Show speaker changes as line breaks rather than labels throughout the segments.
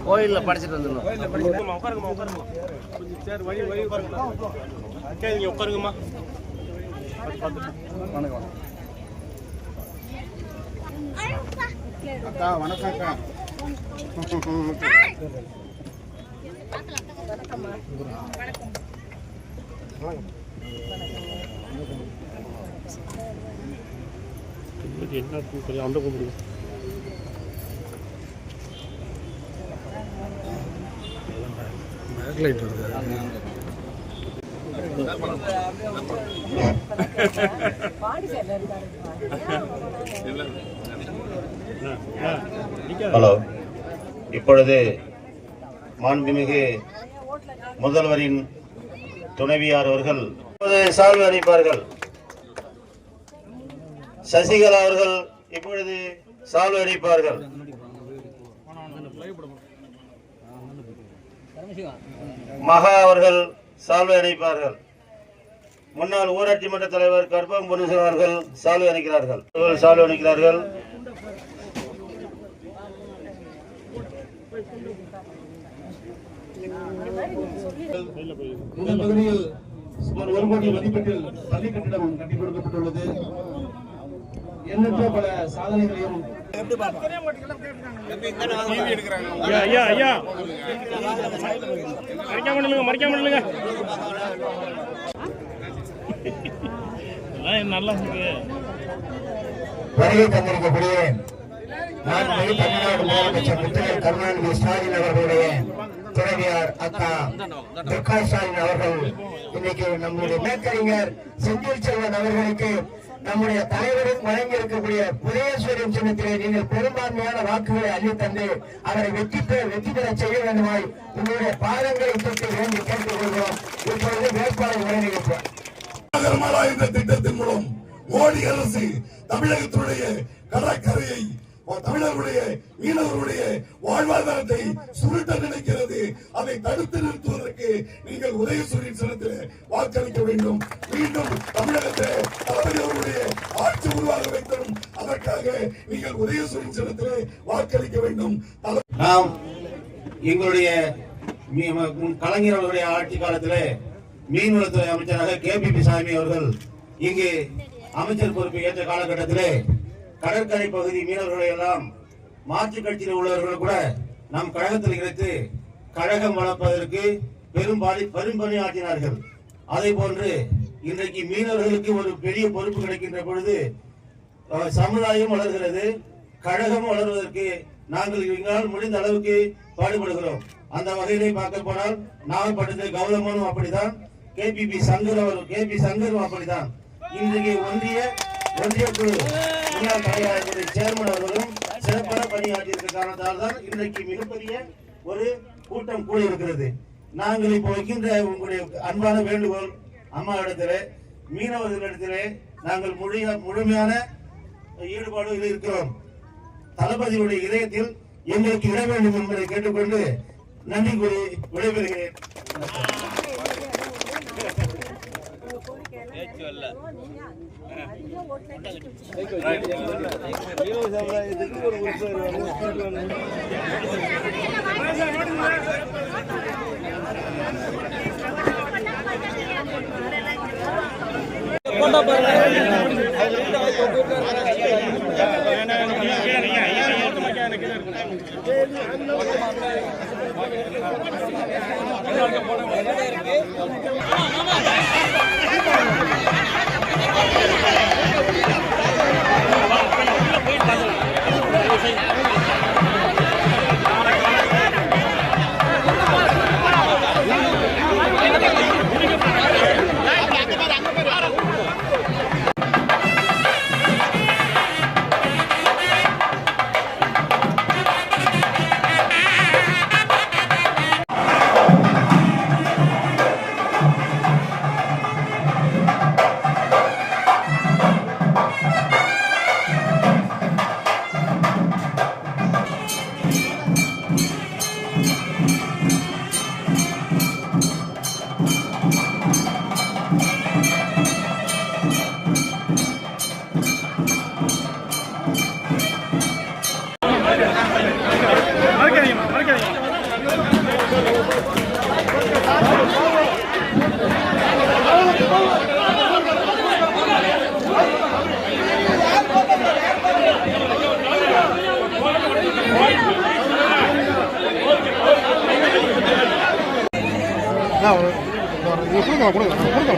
கோயிலில் படிச்சுட்டு வந்துடணும்.
உட்காருங்கம்மா. சரி, வழி உட்காருங்கம்மா. நீங்கள் உட்காருங்கம்மா. வணக்கம் அக்கா. வணக்கம் அக்கா. என்ன கொஞ்சம் அந்த கூப்பிடுங்க. லைட் வருது.
ஹலோ. இப்பொழுது மாண்புமிகு முதல்வரின் துணைவியார் அவர்கள் சால்வை அளிப்பார்கள். சசிகலா அவர்கள் இப்பொழுது சால்வை அளிப்பார்கள். மகா அவர்கள் சால்வை அணிப்பார்கள். முன்னாள் ஊராட்சி மன்ற தலைவர் கற்பகம் பொன்னுசாமி அவர்கள் சால்வை அணிக்கிறார்கள்.
இந்த பகுதியில் சுமார் 1 கோடி மதிப்பீட்டில் பள்ளி கட்டிடம் கட்டிக் கொடுக்கப்பட்டுள்ளது. எண்ணற்ற பல சாதனைகளையும்
வருகை தந்திருக்கக்கூடிய தமிழ்நாடு முதலமைச்சர் முத்துவேல் கருணாநிதி ஸ்டாலின் அவர்களுடைய துணைவியார் அக்கா துர்கா ஸ்டாலின் அவர்கள் இன்னைக்கு நம்முடைய மேற்கறிஞர் செந்தில் செல்வன் அவர்களுக்கு நம்முடைய தலைவரும் வழங்கியிருக்கக்கூடிய புதேஸ்வரின் சின்னத்திலே நீங்கள் பெரும்பான்மையான வாக்குகளை அள்ளித்தந்து அவரை வெற்றி பெற செய்ய வேண்டுமாய் உங்களுடைய பாதங்களை தொட்டு வேண்டி கேட்டுக் கொள்கிறோம். இப்பொழுது வேட்பாளர் உரைநிகழ்ச்சி
இந்த திட்டத்தின் மூலம் மோடி அரசு தமிழகத்தினுடைய கடற்கரையை தமிழர்களுடைய மீனவர்களுடைய வாழ்வாதாரத்தை சுருட்ட நினைக்கிறது. அதை தடுத்து நிறுத்துவதற்கு நீங்கள் உதயசூரியன் சின்னத்தில் வாக்களிக்க வேண்டும். மீண்டும் தமிழகத்தில் தளபதி அவர்களுடைய ஆட்சி உருவாக வைத்தோம். அதற்காக நீங்கள் உதயசூரியன் சின்னத்தில் வாக்களிக்க வேண்டும்.
நாம் எங்களுடைய கலைஞர் அவர்களுடைய ஆட்சி காலத்தில் மீன்வளத்துறை அமைச்சராக KPP சாமி அவர்கள் இங்கு அமைச்சர் பொறுப்பு ஏற்ற காலகட்டத்திலே கடற்கரை பகுதி மீனவர்களை எல்லாம் மாற்றுக் கட்சியில் உள்ளவர்கள் கூட நம் கழகத்தில் இணைத்து கழகம் வளர்ப்பதற்கு பெரும்பணி ஆற்றினார்கள். அதே போன்று இன்றைக்கு மீனவர்களுக்கு ஒரு பெரிய பொறுப்பு கிடைக்கின்ற பொழுது சமுதாயம் வளர்கிறது, கழகம் வளர்வதற்கு நாங்கள் எங்களால் முடிந்த அளவுக்கு பாடுபடுகிறோம். அந்த வகையிலே பார்க்க போனால் நாகப்பட்டினத்தில் கௌதமனும் அப்படித்தான், KPP சங்கரும் அப்படித்தான். இன்றைக்கு ஒன்றிய குழு முன்னாள் தலைவர்களுடைய சேர்மன் அவர்களும் சிறப்பான பணியாற்றியிருக்க காரணத்தால் தான் இன்றைக்கு மிகப்பெரிய ஒரு கூட்டம் கூட இருக்கிறது. நாங்கள் இப்போ வைக்கின்ற உங்களுடைய அன்பான வேண்டுகோள், அம்மா இடத்திலே மீனவர்களிடத்திலே நாங்கள் முழுமையான ஈடுபாடு இருக்கிறோம். தளபதியுடைய இதயத்தில் எங்களுக்கு இட வேண்டும் என்பதை கேட்டுக்கொண்டு நன்றி கூறி விடைபெறுகிறேன்.
எனக்கு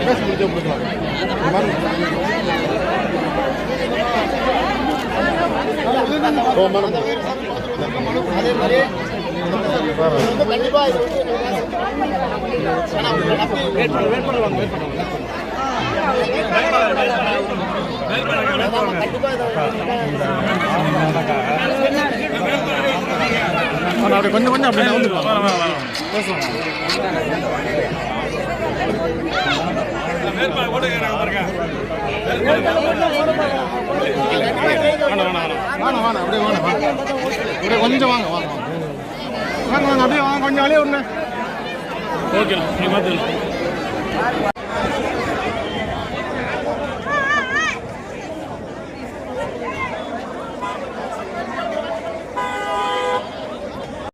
பேச முடிஞ்ச கொடுக்கலாம். அதே மாதிரி கண்டிப்பா அப்படி கொஞ்சம் கொஞ்சம் அப்படி பேசுவோம். அப்படியே கொஞ்சம் வாங்க வாங்க வாங்க வாங்க அப்படியே வாங்க கொஞ்சம் அழிய ஒன்று ஓகே.